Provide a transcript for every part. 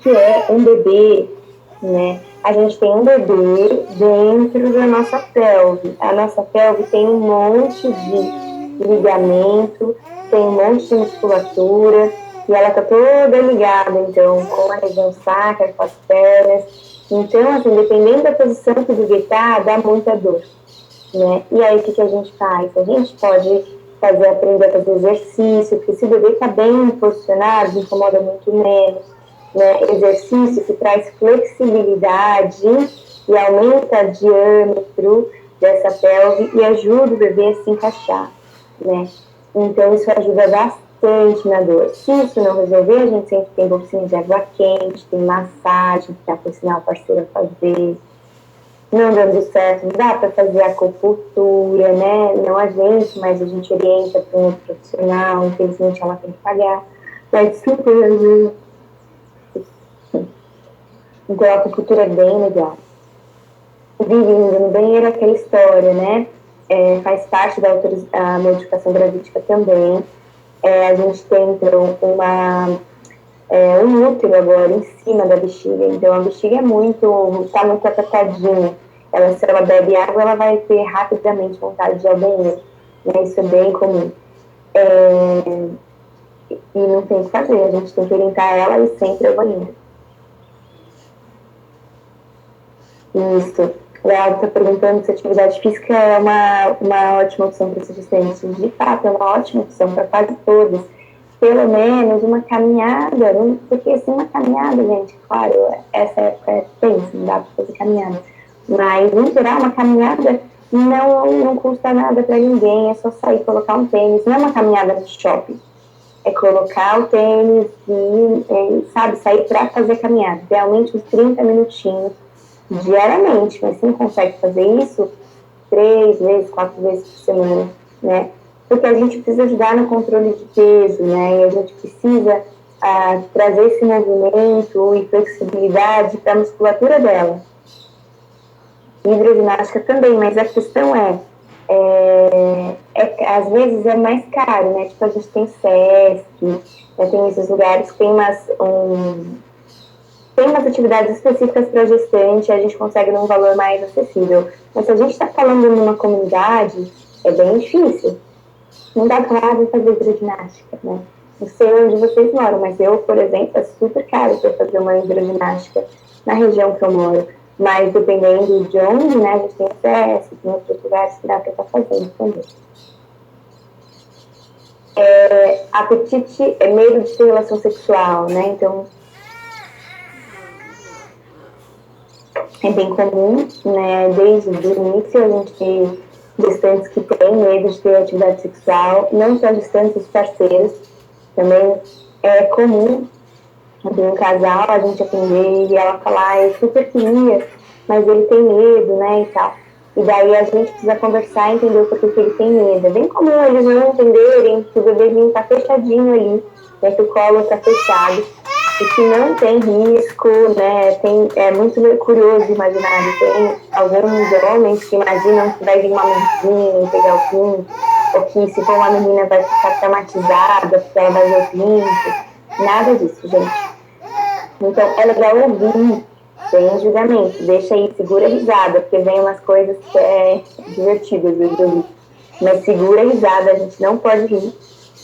que é um bebê, né? A gente tem um bebê dentro da nossa pelve. A nossa pelve tem um monte de ligamento, tem um monte de musculatura, e ela tá toda ligada, então, com a região sacra, com as pernas. Então, assim, dependendo da posição que o bebê tá, dá muita dor, né? E aí, o que a gente faz? A gente pode aprender a fazer exercício, porque se o bebê tá bem posicionado, incomoda muito menos, né? Exercício que traz flexibilidade e aumenta o diâmetro dessa pelve e ajuda o bebê a se encaixar, né? Então, isso ajuda bastante na dor. Se isso não resolver, a gente sempre tem bolsinha de água quente, tem massagem, que dá para ensinar o parceiro a fazer. Não dando certo, dá para fazer acupuntura, né? Não a gente, mas a gente orienta para um outro profissional, infelizmente ela tem que pagar. Mas super ajuda. Então a acupuntura é bem legal. Vindo no banheiro, aquela história, né? Faz parte da modificação gravídica também. A gente tem, então, um útero agora em cima da bexiga. Então, a bexiga está muito apertadinha. Se ela bebe água, ela vai ter rapidamente vontade de ir ao banheiro. Né? Isso é bem comum. E não tem o que fazer, a gente tem que orientar ela e sempre ao banheiro. Isso. O Léo está perguntando se a atividade física é uma ótima opção para esses gestantes. De fato, é uma ótima opção para quase todos. Pelo menos uma caminhada, porque assim, uma caminhada, gente, claro, essa época é tensa, não dá para fazer caminhada. Mas, em geral, uma caminhada não custa nada para ninguém, é só sair, colocar um tênis. Não é uma caminhada no shopping, é colocar o tênis e sabe, sair para fazer caminhada. Realmente uns 30 minutinhos diariamente, mas se não consegue fazer isso 3 vezes, 4 vezes por semana, né? Porque a gente precisa ajudar no controle de peso, né? E a gente precisa trazer esse movimento e flexibilidade para a musculatura dela. Hidroginástica também, mas a questão às vezes é mais caro, né? Tipo, a gente tem SESC, tem esses lugares que tem umas atividades específicas para gestante, a gente consegue num valor mais acessível. Mas se a gente está falando numa comunidade, é bem difícil. Não dá para fazer hidroginástica, né? Não sei onde vocês moram, mas eu, por exemplo, é super caro para fazer uma hidroginástica na região que eu moro. Mas dependendo de onde, né, a gente tem acesso, tem outros lugares que dá para estar fazendo também. Apetite é medo de ter relação sexual, né? Então, é bem comum, né? Desde o início a gente tem gestantes que têm medo de ter atividade sexual, não só gestantes parceiros, também é comum tem um casal, a gente atender e ela falar, eu super queria, mas ele tem medo, né, e tal. E daí a gente precisa conversar e entender o porquê que ele tem medo. É bem comum eles não entenderem que o bebezinho está fechadinho ali, né, que o colo está fechado, e que não tem risco, né, é muito curioso imaginar, tem alguns homens que imaginam que vai vir uma menina e pegar o pinto, ou que se for uma menina vai ficar traumatizada porque ela vai ver o pinto. Nada disso, gente. Então, é legal ouvir, sem julgamento. Deixa aí, segura a risada, porque vem umas coisas que é divertidas, viu? Mas segura a risada, a gente não pode rir.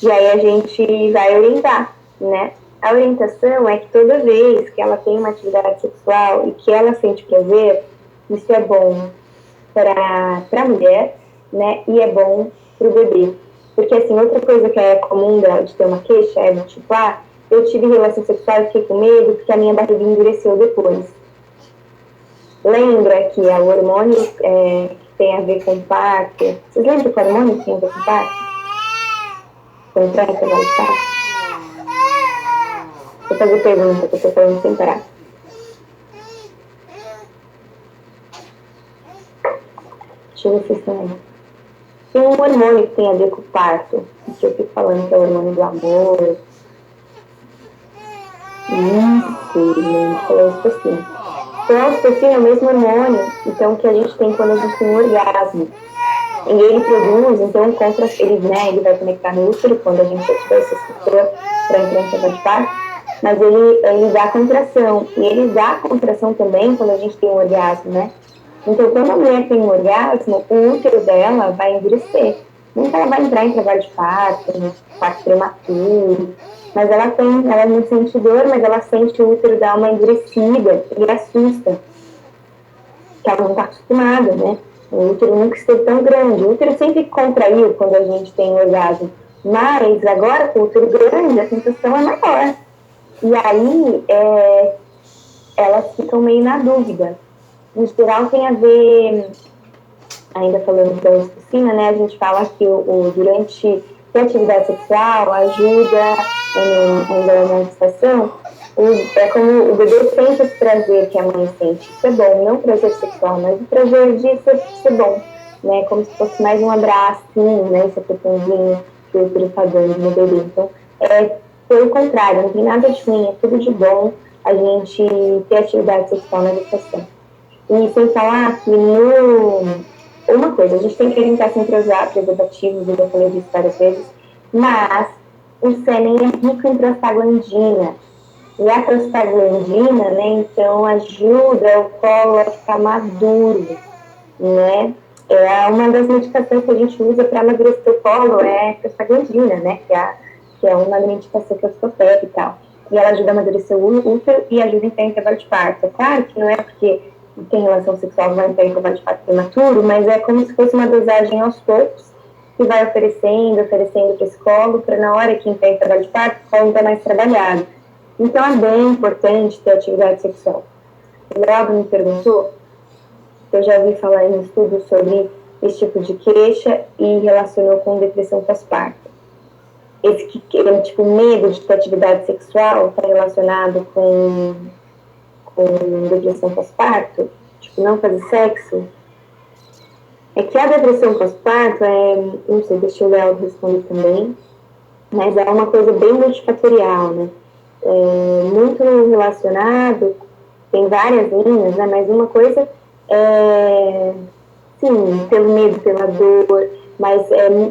E aí a gente vai orientar, né? A orientação é que toda vez que ela tem uma atividade sexual e que ela sente prazer, isso é bom para a mulher, né? E é bom para o bebê. Porque, assim, outra coisa que é comum de ter uma queixa é do tipo, eu tive relação sexual e fiquei com medo porque a minha barriga endureceu depois. Lembra que é o hormônio que tem a ver com parto? Vocês lembram que o hormônio tem a ver com parto? Com trança, vai parto? Vou fazer pergunta, que eu tô falando sem parar. Deixa eu ver se estão aí. Tem um hormônio que tem a ver com o parto, que eu fico falando que é o hormônio do amor. Isso, gente, falou ocitocina. Então, a ocitocina é o mesmo hormônio então, que a gente tem quando a gente tem um orgasmo. E ele produz, então, ele vai conectar no útero quando a gente ativar essa estrutura para entrar em trabalho de parto. mas ele dá contração, e ele dá contração também quando a gente tem um orgasmo, né? Então, quando a mulher tem um orgasmo, o útero dela vai endurecer. Não que ela vai entrar em trabalho de parto, no parto prematuro, mas ela não sente dor, mas ela sente o útero dar uma endurecida e assusta, que ela não está acostumada, né? O útero nunca esteve tão grande. O útero sempre contraiu quando a gente tem orgasmo, mas agora com o útero grande a sensação é maior. E aí elas ficam meio na dúvida. Em geral tem a ver, ainda falando da ocitocina, né? A gente fala que durante a atividade sexual ajuda na gestação. É como o bebê sente esse prazer que a mãe sente. Isso é bom, não o prazer sexual, mas o prazer de ser bom, né? Como se fosse mais um abracinho, né? Esse apertãozinho que o útero está dando no bebê. Então, pelo contrário, não tem nada de ruim, é tudo de bom a gente ter atividade sexual na gestação. E sem falar que uma coisa, a gente tem que evitar sempre usar preservativos, eu já falei disso várias vezes, mas o sêmen é rico em prostaglandina. E a prostaglandina, né, então ajuda o colo a ficar maduro, né? É uma das medicações que a gente usa para emagrecer o colo, é a prostaglandina, né? Que é uma medicação que eu sou e tal. E ela ajuda a amadurecer o útero e ajuda a entrar em trabalho de parto. É claro que não é porque tem relação sexual vai entrar em trabalho de parto prematuro, mas é como se fosse uma dosagem aos poucos que vai oferecendo para esse colo, para na hora que entrar em trabalho de parto, o colo está mais trabalhado. Então é bem importante ter atividade sexual. O Léo me perguntou, eu já ouvi falar em estudos sobre esse tipo de queixa e relacionou com depressão pós-parto. Esse tipo medo de ter atividade sexual está relacionado com depressão pós-parto, tipo não fazer sexo. É que a depressão pós-parto não sei, deixa o Léo responder também, mas é uma coisa bem multifatorial, né? Muito relacionado, tem várias linhas, né? Mas uma coisa sim, pelo medo, pela dor, mas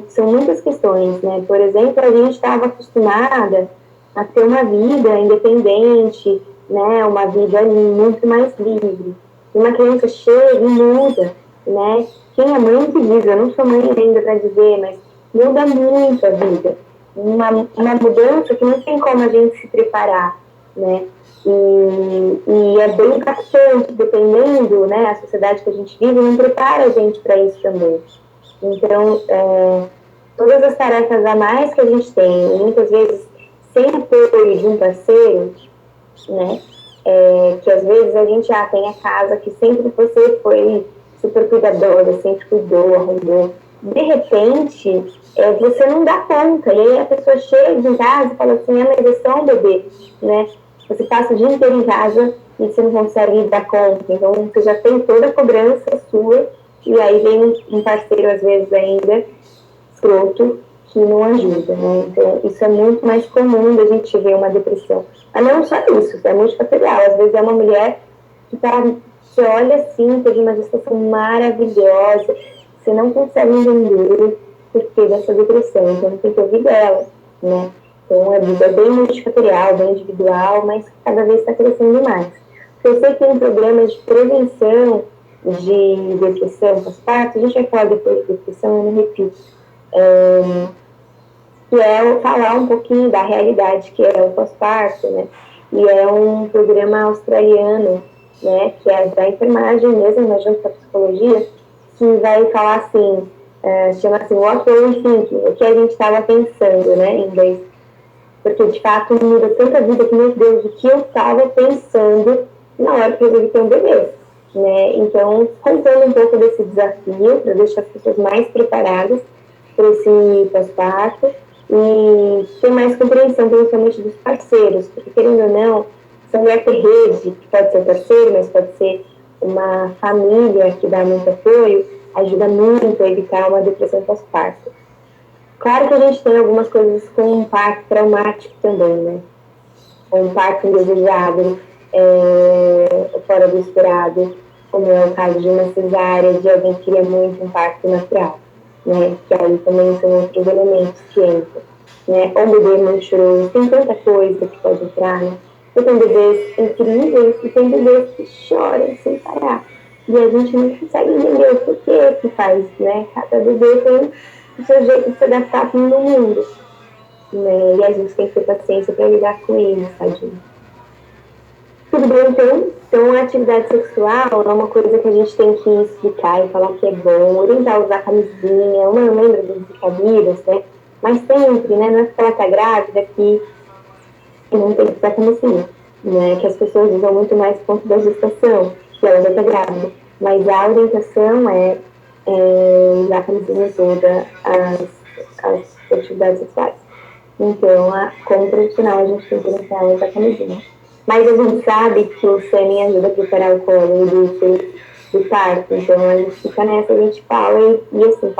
são muitas questões, né? Por exemplo, a gente estava acostumada a ter uma vida independente, né? Uma vida muito mais livre. E uma criança chega e muda, né? Quem é mãe que diz, eu não sou mãe ainda para dizer, mas muda muito a vida. Uma mudança que não tem como a gente se preparar, né? E é bem impactante, dependendo, né, a sociedade que a gente vive não prepara a gente para isso também. Então, todas as tarefas a mais que a gente tem, muitas vezes sem apoio de um parceiro, né, que às vezes a gente tem a casa que sempre você foi super cuidadora, sempre cuidou, arrumou. De repente, você não dá conta. E aí a pessoa chega em casa e fala assim, mas é só um bebê, né? Você passa o dia inteiro em casa e você não consegue dar conta. Então, você já tem toda a cobrança sua e aí vem um parceiro, às vezes, ainda escroto, que não ajuda, né? Então, isso é muito mais comum da gente ver uma depressão. Mas não só isso, é multifatorial. Às vezes é uma mulher que você olha assim, teve uma gestação maravilhosa, você não consegue entender por que dessa depressão, então tem que ouvir dela, né? Então a vida é bem multifatorial, bem individual, mas cada vez está crescendo mais. Eu sei que tem programas de prevenção de depressão pós-parto, a gente vai falar depois de depressão, eu não repito, que é falar um pouquinho da realidade que é o pós-parto, né? E é um programa australiano, né, que é da enfermagem mesmo, mas junto com a psicologia, que vai falar assim, chama assim, what were we thinking? O que a gente estava pensando, né, em inglês. Porque, de fato, muda tanta vida que, meu Deus, o que eu estava pensando na hora que eu resolvi ter um bebê, né? Então, contando um pouco desse desafio, para deixar as pessoas mais preparadas para esse pós-parto e ter mais compreensão, principalmente dos parceiros, porque, querendo ou não, essa mulher ter rede, que pode ser parceiro, mas pode ser uma família que dá muito apoio, ajuda muito a evitar uma depressão pós-parto. Claro que a gente tem algumas coisas com um parto traumático também, né? Um parto indesejado, fora do esperado, como é o caso de uma cesárea, de alguém que queria muito um parto natural, né? Que aí também são outros elementos que entram. né? Ou um bebê muito choroso, tem tanta coisa que pode entrar, né? E tem bebês incríveis e tem bebês que choram sem parar. E a gente não consegue entender o porquê que faz, né? Cada bebê tem o seu jeito de se adaptar no mundo, né? E a gente tem que ter paciência para lidar com eles, tadinho. Tudo bem, então a atividade sexual é uma coisa que a gente tem que explicar e falar que é bom, orientar a usar camisinha, uma lembra das brincadeiras, né? Mas sempre, né? Não é porque ela tá grávida que não tem que usar camisinha, né? Que as pessoas usam muito mais por conta da gestação, que ela já tá grávida. Mas a orientação é usar camisinha em todas as atividades sexuais. Então, como profissional, a gente tem que orientar ela a usar camisinha. Mas a gente sabe que o sêmen ajuda a preparar o colo do parto, então a gente fica nessa, a gente fala e assim,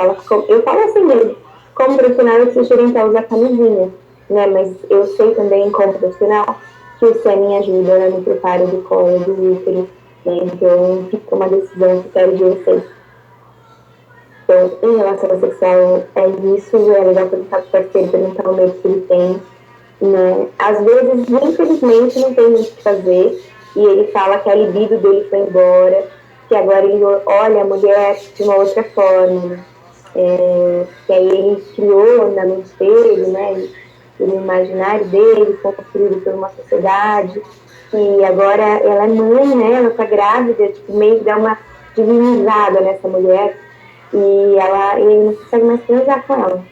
eu falo assim mesmo, como profissional eu preciso orientar a usar camisinha, né, mas eu sei também como profissional que o sêmen ajuda no preparo do colo do útero, né, então fica uma decisão que quero de vocês. Então, em relação ao sexual, é isso, é legal perguntar pro parceiro, perguntar o medo que ele tem, né? Às vezes, infelizmente, não tem muito o que fazer e ele fala que a libido dele foi embora, que agora ele olha a mulher de uma outra forma, que aí ele criou na mente dele, né? E no imaginário dele, construído por uma sociedade, e agora ela é mãe, né? Ela tá grávida, tipo, meio que dá uma divinizada nessa mulher e ele não consegue mais transar com ela.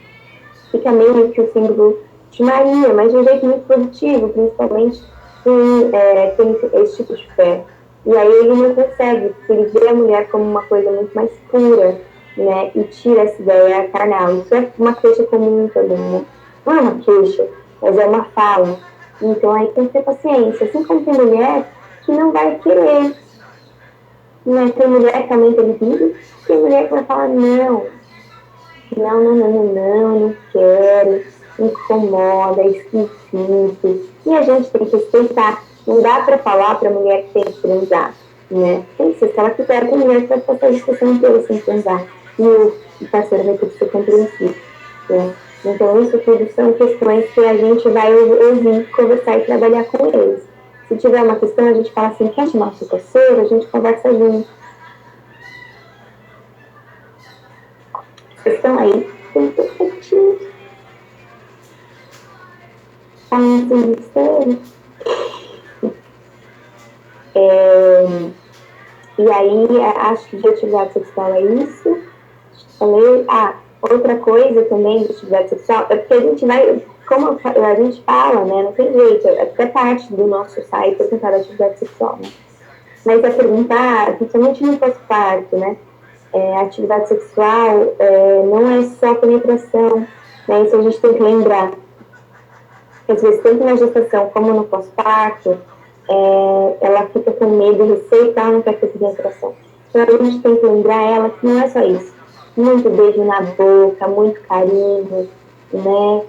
Fica meio que o símbolo de Maria, mas de um jeito muito positivo, principalmente tem esse tipo de fé. E aí ele não consegue, porque ele vê a mulher como uma coisa muito mais pura, né? E tira essa ideia carnal. Isso é uma queixa comum também, né? Não é uma queixa, mas é uma fala. Então aí tem que ter paciência. Assim como tem mulher que não vai querer, né? Tem mulher que aumenta a libido, tem mulher que vai falar, não quero, incomoda, é esquisito. E a gente tem que respeitar. Não dá para falar para a mulher que tem que transar, né? Tem que ser, se ela quiser, tem mulher que vai passar a discussão inteira sem transar. E o parceiro vai ter que ser compreensivo, né? Então, isso tudo são questões que a gente vai ouvir, conversar e trabalhar com eles. Se tiver uma questão, a gente fala assim, quer chamar o seu parceiro? A gente conversa junto. Vocês estão aí? Tem perfeitinho. E aí, acho que de atividade sexual é isso. Falei, outra coisa também de atividade sexual é porque a gente vai, como a gente fala, né, não tem jeito, é até parte do nosso site é tentar atividade sexual, né? Mas é perguntar, principalmente no pós-parto, né? A atividade sexual não é só penetração, né? Isso a gente tem que lembrar. Às vezes, tanto na gestação como no pós-parto, ela fica com medo, receio e não quer ter penetração. Então, a gente tem que lembrar ela que não é só isso. Muito beijo na boca, muito carinho, né?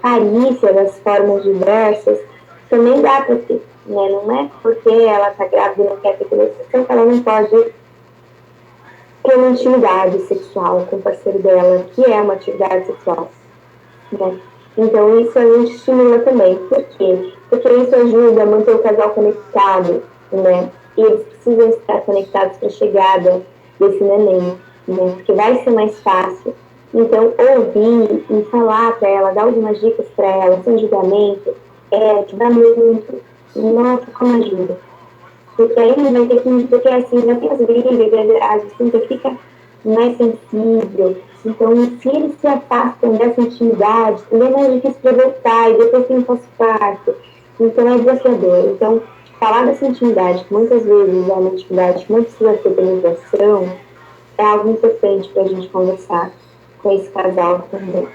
Carícia das formas diversas, também dá para ter, né? Não é porque ela está grávida e não quer ter penetração que ela não pode ter uma intimidade sexual com o parceiro dela, que é uma atividade sexual, né? Então, isso a gente estimula também. Por quê? Porque isso ajuda a manter o casal conectado, né? E eles precisam estar conectados para a chegada desse neném, né? Porque vai ser mais fácil. Então, ouvir e falar para ela, dar algumas dicas para ela, sem julgamento, ajuda muito. Nossa, como ajuda. Porque aí ele vai ter que, porque assim, já tem as brigas, a gente fica mais sensível. Então, se eles se afastam dessa intimidade, também é mais difícil para voltar, e depois tem pós-parto. Então, é desafiador. Então, falar dessa intimidade, que muitas vezes é uma intimidade que não precisa ter penetração, é algo importante para a gente conversar com esse casal também.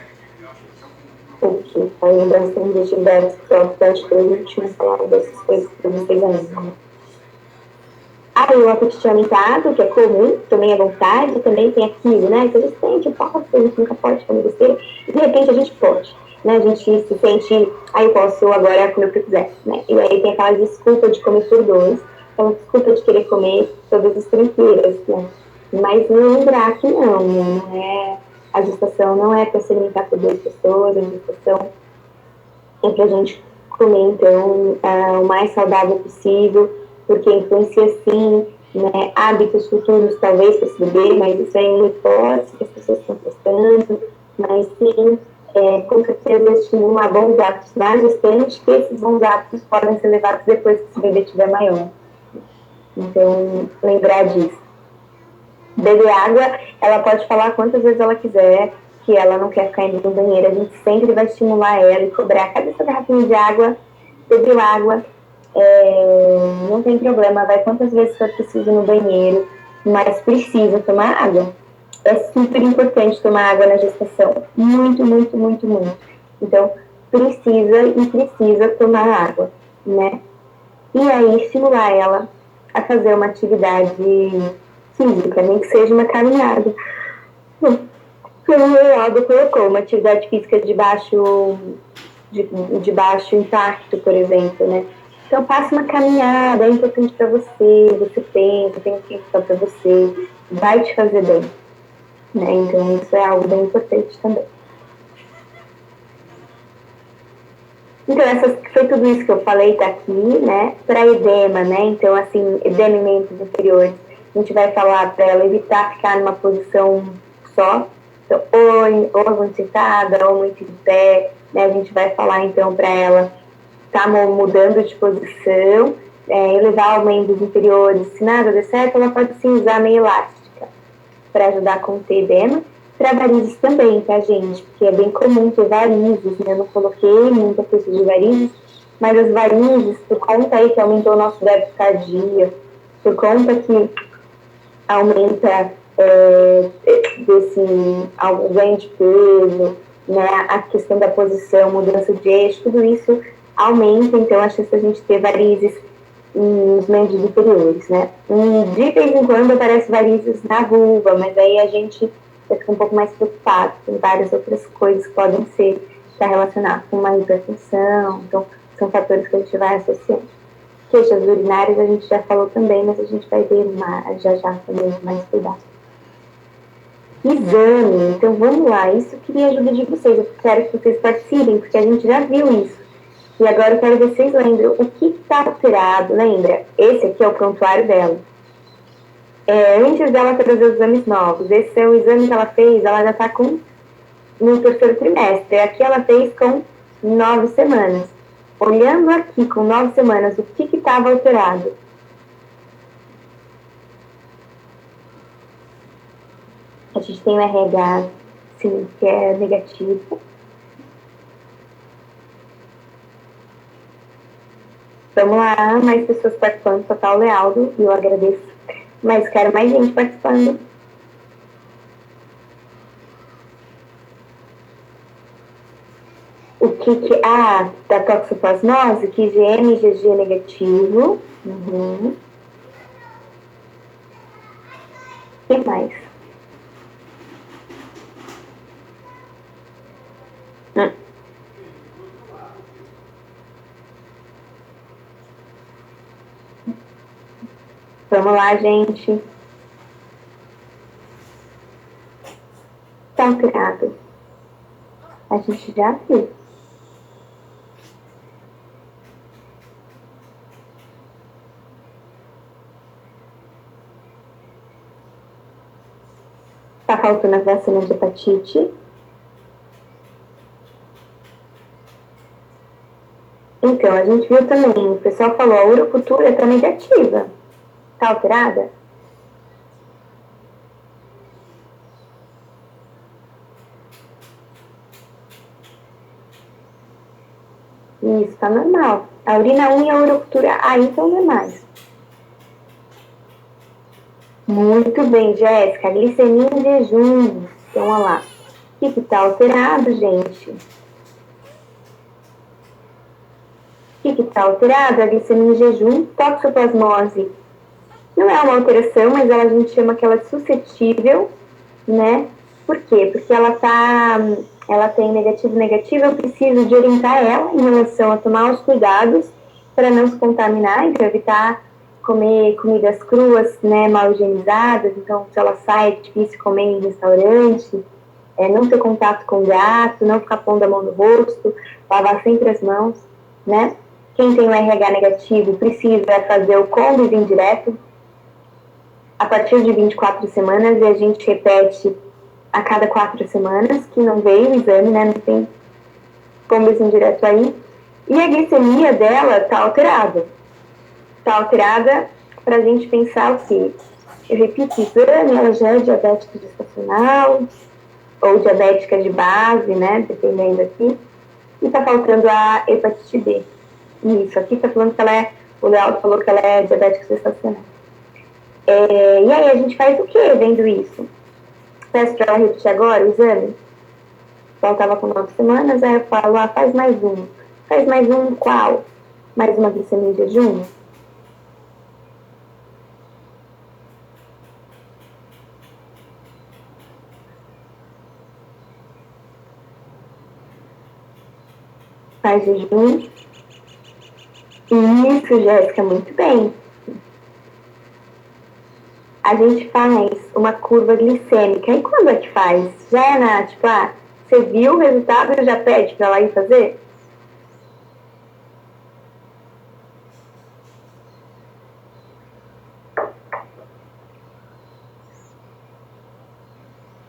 Ok, aí bastante atividades que acho que a gente não falar dessas coisas para vocês ainda. Aí o apetite aumentado, que é comum, também é vontade, também tem aquilo, né? Que a gente sente, posso, a gente nunca pode comer besteira, e de repente a gente pode, né? A gente se sente, eu posso agora comer o que eu quiser, né? E aí tem aquela desculpa de comer por dois, aquela desculpa de querer comer todas as tranqueiras, né? Mas não lembrar que não, né? Não é A gestação não é para se alimentar por 2 pessoas, a gestação é para a gente comer, então, o mais saudável possível, porque influencia, sim, né, hábitos futuros, talvez, para esse bebê, mas isso é uma hipótese que as pessoas estão testando, mas, sim, com certeza estimula bons hábitos na gestante, que esses bons hábitos podem ser levados depois que esse bebê estiver maior. Então, lembrar disso. Beber água, ela pode falar quantas vezes ela quiser, que ela não quer ficar indo no banheiro, a gente sempre vai estimular ela e cobrar. Cadê essa garrafinha de água? Bebeu água, não tem problema, vai quantas vezes for preciso no banheiro, mas precisa tomar água. É super importante tomar água na gestação, muito, muito, muito, muito. Então, precisa tomar água, né? E aí, estimular ela a fazer uma atividade física, nem que seja uma caminhada. Como o Lealdo colocou, uma atividade física de baixo impacto, por exemplo, né? Então, faça uma caminhada, é importante para você, você pensa, tem tempo só para você, vai te fazer bem, né? Então, isso é algo bem importante também. Então, foi tudo isso que eu falei, tá aqui, né? Para edema, né? Então, assim, edema em membros inferiores, a gente vai falar para ela evitar ficar numa posição só, então, ou muito sentada, ou muito de pé, né? A gente vai falar, então, para ela estar mudando de posição, elevar os membros inferiores. Se nada der certo, ela pode sim usar meia elástica para ajudar a conter edema. Para varizes também, tá, gente? Porque é bem comum ter varizes, né? Eu não coloquei muita coisa de varizes, mas as varizes, por conta aí que aumentou o nosso débito cardíaco, por conta que aumenta algum ganho de peso, né? A questão da posição, mudança de eixo, tudo isso aumenta, então, a chance da gente ter varizes nos membros inferiores, né? De vez em quando aparece varizes na vulva, mas aí a gente fica um pouco mais preocupado. Tem várias outras coisas que podem estar relacionadas com uma hipertensão, então são fatores que a gente vai associando. Queixas urinárias a gente já falou também, mas a gente vai ver já também mais cuidado. Exame, então vamos lá, isso eu queria a ajuda de vocês, eu quero que vocês participem, porque a gente já viu isso. E agora eu quero que vocês lembram o que está alterado. Lembra? Esse aqui é o prontuário dela. Antes dela trazer os exames novos. Esse é o exame que ela fez, ela já está no terceiro trimestre. Aqui ela fez com 9 semanas. Olhando aqui com 9 semanas, o que estava alterado? A gente tem o RH, sim, que é negativo. Vamos lá, mais pessoas participando, total Lealdo, e eu agradeço. Mas quero mais gente participando. O que da toxoplasmose, que IgM e IgG é negativo. O que mais? Vamos lá, gente. Tá alterado. A gente já viu. Tá faltando a vacina de hepatite. Então, a gente viu também, o pessoal falou, a urocultura tá negativa. Tá alterada? Isso, tá normal. A urina 1 e a urocultura aí estão normais. Muito bem, Jéssica. Glicemia em jejum. Então, olha lá. O que tá alterado, gente? O que tá alterado? A glicemia em jejum, toxoplasmose. Não é uma alteração, mas a gente chama que ela é suscetível, né? Por quê? Porque ela tem negativo, eu preciso de orientar ela em relação a tomar os cuidados para não se contaminar, então evitar comer comidas cruas, né, mal higienizadas. Então, se ela sai, é difícil comer em restaurante, não ter contato com o gato, não ficar pondo a mão no rosto, lavar sempre as mãos, né? Quem tem o RH negativo precisa fazer o combo e vir direto a partir de 24 semanas e a gente repete a cada 4 semanas, que não veio o exame, né? Não tem combo e vir direto aí. E a glicemia dela tá alterada. Tá alterada para a gente pensar o quê? Eu repito, o exame, ela já é diabética gestacional ou diabética de base, né? Dependendo aqui. E tá faltando a hepatite B. Isso, aqui tá falando que ela é... O Lealdo falou que ela é diabética gestacional. E aí a gente faz o quê vendo isso? Peço para ela repetir agora o exame. Ela estava com 9 semanas, aí eu falo, faz mais um. Faz mais um qual? Mais uma glicemia em jejum? Faz jejum. Isso, Jéssica, muito bem. A gente faz uma curva glicêmica. E quando é que faz? Já é tipo, você viu o resultado e já pede para lá ir fazer?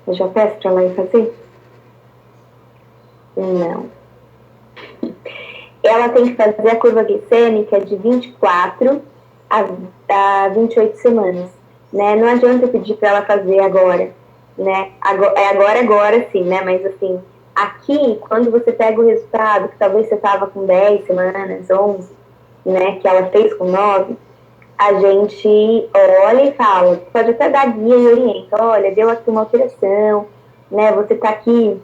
Eu já peço para lá ir fazer? Não. Ela tem que fazer a curva glicêmica de 24 a 28 semanas, né? Não adianta eu pedir para ela fazer agora, né? Agora sim, né? Mas assim, aqui, quando você pega o resultado, que talvez você estava com 10 semanas, 11, né? Que ela fez com 9, a gente olha e fala, pode até dar guia e orienta, olha, deu aqui uma alteração, né? Você está aqui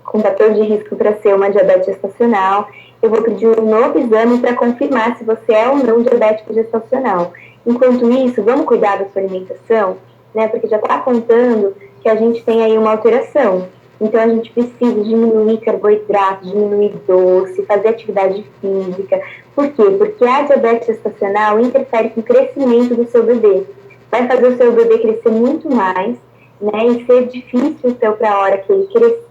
com fator de risco para ser uma diabetes gestacional, eu vou pedir um novo exame para confirmar se você é ou não diabético gestacional. Enquanto isso, vamos cuidar da sua alimentação, né? Porque já está apontando que a gente tem aí uma alteração. Então, a gente precisa diminuir carboidrato, diminuir doce, fazer atividade física. Por quê? Porque a diabetes gestacional interfere com o crescimento do seu bebê. Vai fazer o seu bebê crescer muito mais, né? E ser difícil, então, para a hora que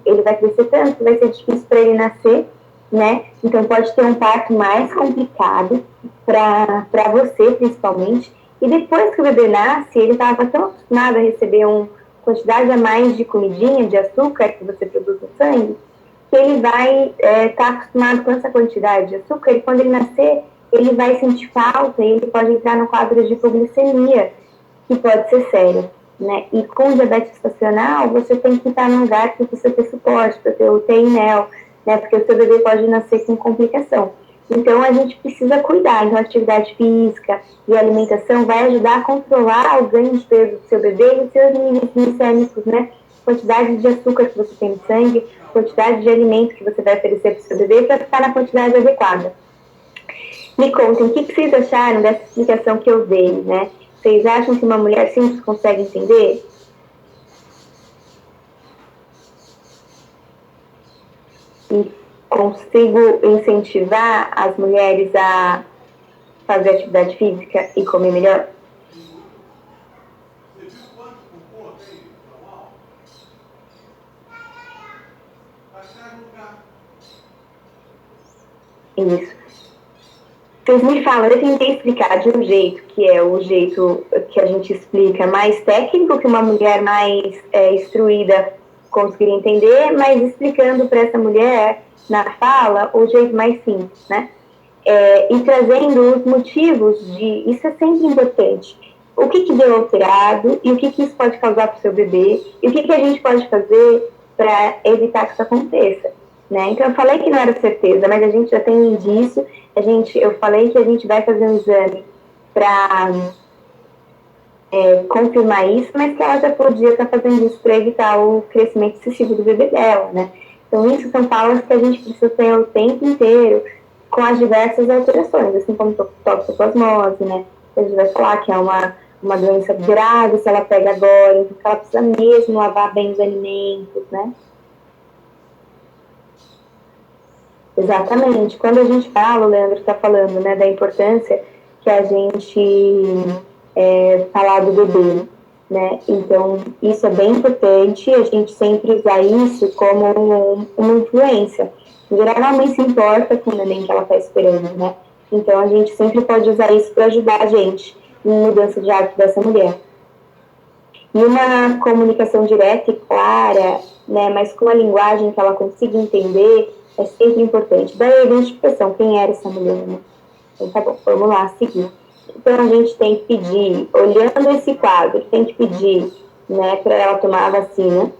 ele vai crescer tanto, vai ser difícil para ele nascer, né? Então, pode ter um parto mais complicado para você, principalmente. E depois que o bebê nasce, ele estava tão acostumado a receber uma quantidade a mais de comidinha, de açúcar que você produz no sangue, que ele vai estar acostumado com essa quantidade de açúcar e quando ele nascer, ele vai sentir falta e ele pode entrar no quadro de hipoglicemia, que pode ser sério. Né? E com diabetes gestacional, você tem que estar num lugar que você tem suporte, para ter UTI e NEL, né? Porque o seu bebê pode nascer com complicação. Então, a gente precisa cuidar. Então, a atividade física e alimentação vai ajudar a controlar o ganho de peso do seu bebê e os seus níveis glicêmicos, né? Quantidade de açúcar que você tem no sangue, quantidade de alimento que você vai oferecer para o seu bebê para ficar na quantidade adequada. Me contem, o que vocês acharam dessa explicação que eu dei, né? Vocês acham que uma mulher simples consegue entender? E consigo incentivar as mulheres a fazer atividade física e comer melhor? Isso. Vocês me falam, eu tentei explicar de um jeito que é o jeito que a gente explica mais técnico, que uma mulher mais instruída conseguiria entender, mas explicando para essa mulher na fala o jeito mais simples, né? E trazendo os motivos de... Isso é sempre importante. O que deu alterado e o que isso pode causar para o seu bebê e o que a gente pode fazer para evitar que isso aconteça. Né? Então, eu falei que não era certeza, mas a gente já tem um indício. Eu falei que a gente vai fazer um exame para confirmar isso, mas que ela já podia estar fazendo isso para evitar o crescimento excessivo do bebê dela, né? Então, isso são falas que a gente precisa ter o tempo inteiro com as diversas alterações, assim como toxoplasmose, né? A gente vai falar que é uma doença grave se ela pega agora, então ela precisa mesmo lavar bem os alimentos, né? Exatamente. Quando a gente fala, o Leandro está falando, né, da importância que a gente falar do bebê, né? Então, isso é bem importante, a gente sempre usar isso como uma influência. Em geral, a mãe se importa com o neném que ela está esperando, né? Então, a gente sempre pode usar isso para ajudar a gente em mudança de hábito dessa mulher. E uma comunicação direta e clara, né, mas com a linguagem que ela consiga entender, é sempre importante. Daí a identificação, quem era essa mulher, né? Então, tá bom, vamos lá, seguir. Então, a gente tem que pedir, olhando esse quadro, tem que pedir, né, para ela tomar a vacina.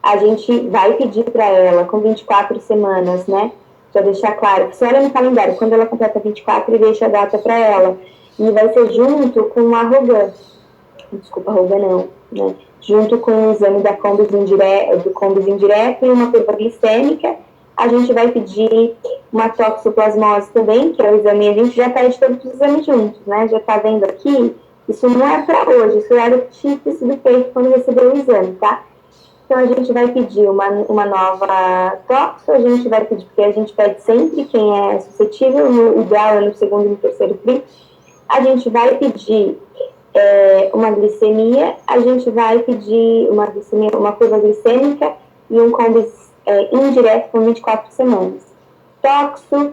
A gente vai pedir para ela, com 24 semanas, né, já deixar claro, que você olha no calendário, quando ela completa 24, e deixa a data para ela. E vai ser junto com a Rogan, desculpa, Rogan não, né, junto com o exame da Combis indireto e uma curva glicêmica. A gente vai pedir uma toxoplasmose também, que é o exame, a gente já pede todos os exames juntos, né? Já está vendo aqui, isso não é para hoje, isso era o que tinha sido feito quando recebeu o exame, tá? Então a gente vai pedir uma nova toxo, a gente vai pedir, porque a gente pede sempre quem é suscetível, no ideal é no segundo e no terceiro TRI. A gente vai pedir uma glicemia, a gente vai pedir uma curva glicêmica e um combis indireto com 24 semanas. Toxo,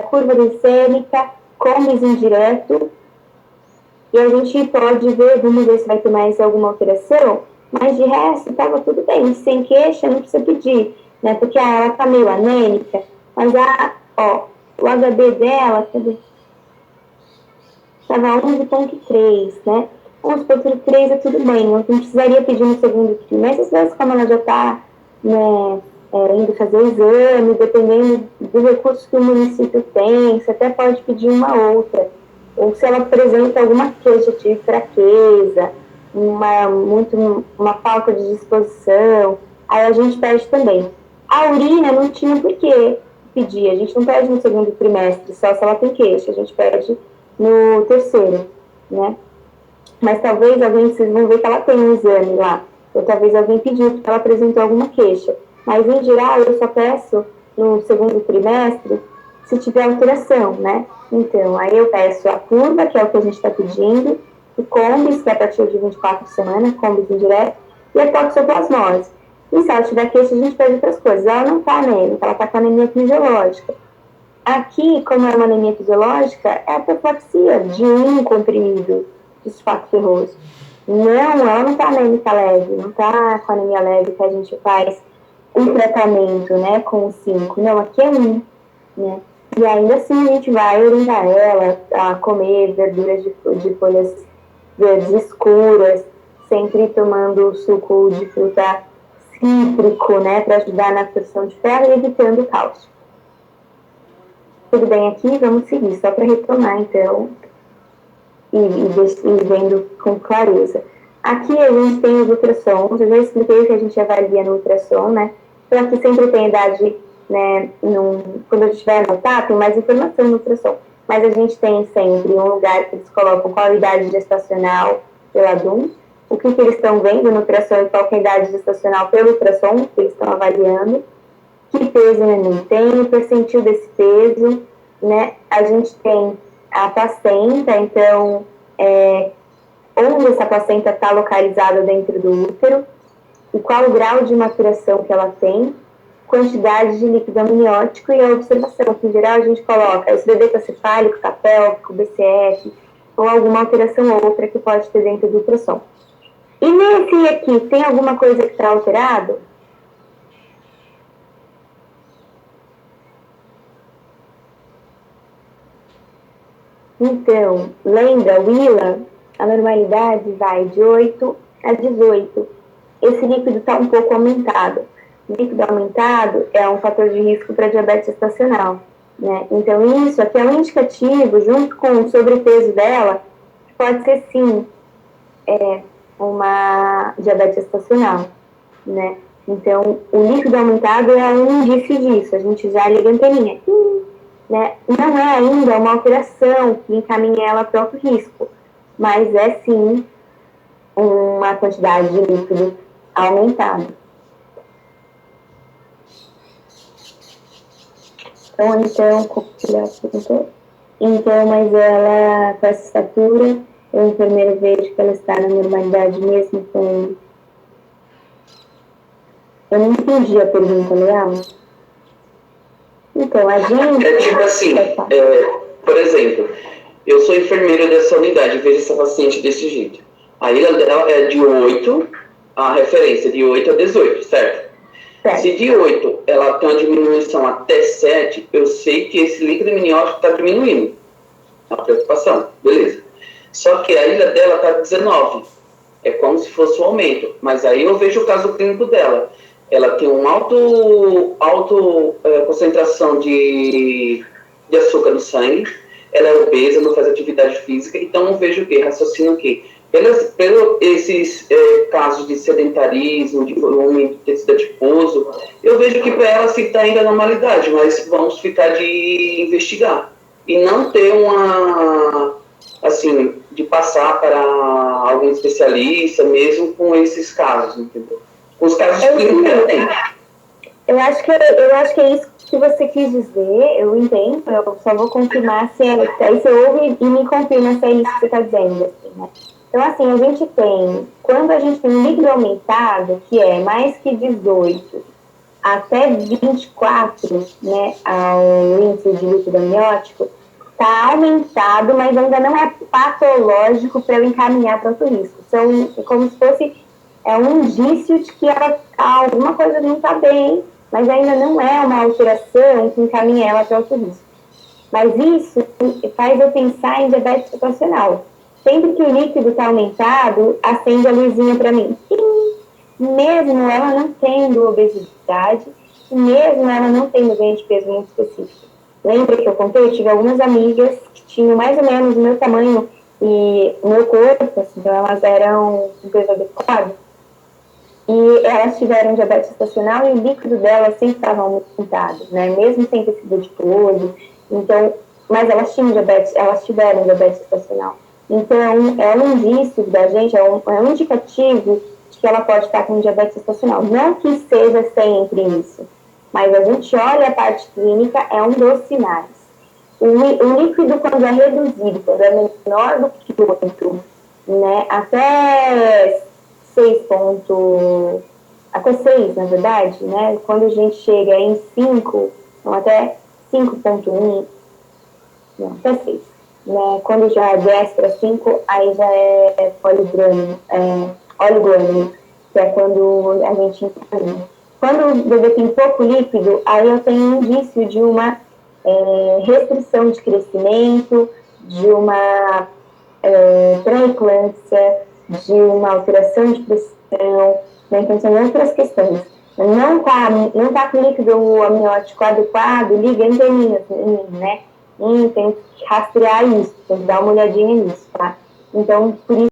curva glicêmica, combis indireto, e a gente pode ver, vamos ver se vai ter mais alguma alteração, mas de resto estava tudo bem, sem queixa, não precisa pedir, né? Porque ela está meio anêmica, mas o HB dela, estava 11,3, né? 11,3 é tudo bem, não precisaria pedir no segundo trimestre, às vezes como ela já está, né, indo fazer o exame, dependendo do recurso que o município tem, você até pode pedir uma outra. Ou se ela apresenta alguma queixa de fraqueza, uma falta de disposição, aí a gente pede também. A urina não tinha por que pedir, a gente não pede no segundo trimestre, só se ela tem queixa, a gente pede no terceiro, né? Mas talvez vocês vão ver que ela tem um exame lá, ou talvez alguém pediu porque ela apresentou alguma queixa. Mas, em geral, eu só peço no segundo trimestre se tiver alteração, né? Então, aí eu peço a curva, que é o que a gente está pedindo, o combis, que é a partir de 24 semanas, combis indireto, e a toxoplasmose. E se ela tiver queixa, a gente pede outras coisas. Ela não está anêmica, ela está com anemia fisiológica. Aqui, como é uma anemia fisiológica, é a profilaxia de um comprimido de sulfato ferroso. Não, ela não está anêmica leve, não está com anemia leve que a gente faz um tratamento, né, com o 5. Não, aqui é 1, né? E ainda assim a gente vai orientar ela a comer verduras de folhas verdes escuras, sempre tomando suco de fruta cítrico, né, para ajudar na absorção de ferro e evitando o cálcio. Tudo bem aqui? Vamos seguir, só para retomar, então, e vendo com clareza. Aqui a gente tem os ultrassons, eu já expliquei o que a gente avalia no ultrassom, né? Então aqui sempre tem idade, né? Quando a gente vai anotar, tem mais informação no ultrassom. Mas a gente tem sempre um lugar que eles colocam qual a idade gestacional pela DUM, o que eles estão vendo no ultrassom e qual é a idade gestacional pelo ultrassom, que eles estão avaliando, que peso o neném tem, o percentil desse peso, né? A gente tem a placenta, então, onde essa placenta está localizada dentro do útero, e qual o grau de maturação que ela tem, quantidade de líquido amniótico e a observação, que em geral a gente coloca esse bebê tá cefálico, tá pélvico, BCF, ou alguma alteração outra que pode ter dentro do ultrassom. E nesse aqui, tem alguma coisa que está alterado? Então, lembra, Willa, a normalidade vai de 8 a 18. Esse líquido está um pouco aumentado. O líquido aumentado é um fator de risco para diabetes gestacional, né? Então, isso aqui é um indicativo, junto com o sobrepeso dela, que pode ser, sim, uma diabetes gestacional, né? Então, o líquido aumentado é um indício disso. A gente já liga a anteninha. Né? Não é ainda uma alteração que encaminhe ela para outro risco, mas é sim uma quantidade de líquido aumentada. Então, mas ela, com essa estatura, o enfermeiro veja que ela está na normalidade mesmo com... Eu não entendi a pergunta, Leal. Então, a gente... É tipo assim, por exemplo, eu sou enfermeira dessa unidade, vejo essa paciente desse jeito. A ilha dela é de 8, a referência de 8 a 18, certo? Se de 8 ela tem uma diminuição até 7, eu sei que esse líquido amniótico está diminuindo. A preocupação, beleza. Só que a ilha dela está 19. É como se fosse um aumento. Mas aí eu vejo o caso clínico dela. Ela tem uma concentração de açúcar no sangue. Ela é obesa, não faz atividade física. Então eu vejo o quê? Raciocínio o quê? Pelo esses casos de sedentarismo, de volume de tecido adiposo, eu vejo que para ela se está ainda na normalidade, mas vamos ficar de investigar. E não ter assim, de passar para algum especialista, mesmo com esses casos, entendeu? Com os casos clínicos que ela tem. Eu acho que é isso que você quis dizer, eu entendo, eu só vou confirmar se aí você ouve e me confirma se é isso que você está dizendo, assim, né? Então, assim, a gente tem, quando a gente tem um líquido aumentado, que é mais que 18 até 24, né, ao índice de líquido amniótico, está aumentado, mas ainda não é patológico para eu encaminhar para outro risco. São como se fosse um indício de que alguma coisa não está bem, mas ainda não é uma alteração que encaminha ela para outro risco. Mas isso faz eu pensar em diabetes gestacional. Sempre que o líquido está aumentado, acende a luzinha para mim. Mesmo ela não tendo obesidade, mesmo ela não tendo ganho de peso muito específico. Lembra que eu contei? Eu tive algumas amigas que tinham mais ou menos o meu tamanho e o meu corpo, assim, então elas eram um peso adequado. E elas tiveram diabetes gestacional e o líquido delas sempre estava aumentado, né? Mesmo sem tecido adiposo. Então, mas elas tiveram diabetes gestacional. Então, é um indício da gente, é um indicativo de que ela pode estar com diabetes gestacional. Não que seja sempre isso, mas a gente olha a parte clínica, é um dos sinais. O líquido, quando é reduzido, quando é menor do que 8, né, até 6, até 6, na verdade, né, quando a gente chega em 5, então até 5,1, não, até 6, né, quando já desce para 5, aí já é oligônimo, que é quando a gente encaminha. Quando o bebê tem pouco líquido, aí eu tenho indício de uma restrição de crescimento, de uma pré-eclâmpsia, de uma alteração de pressão, né? Então são outras questões. Não tá com líquido amniótico adequado, liga a interninha, né? Tem que rastrear isso, tem que dar uma olhadinha nisso, tá? Então, por isso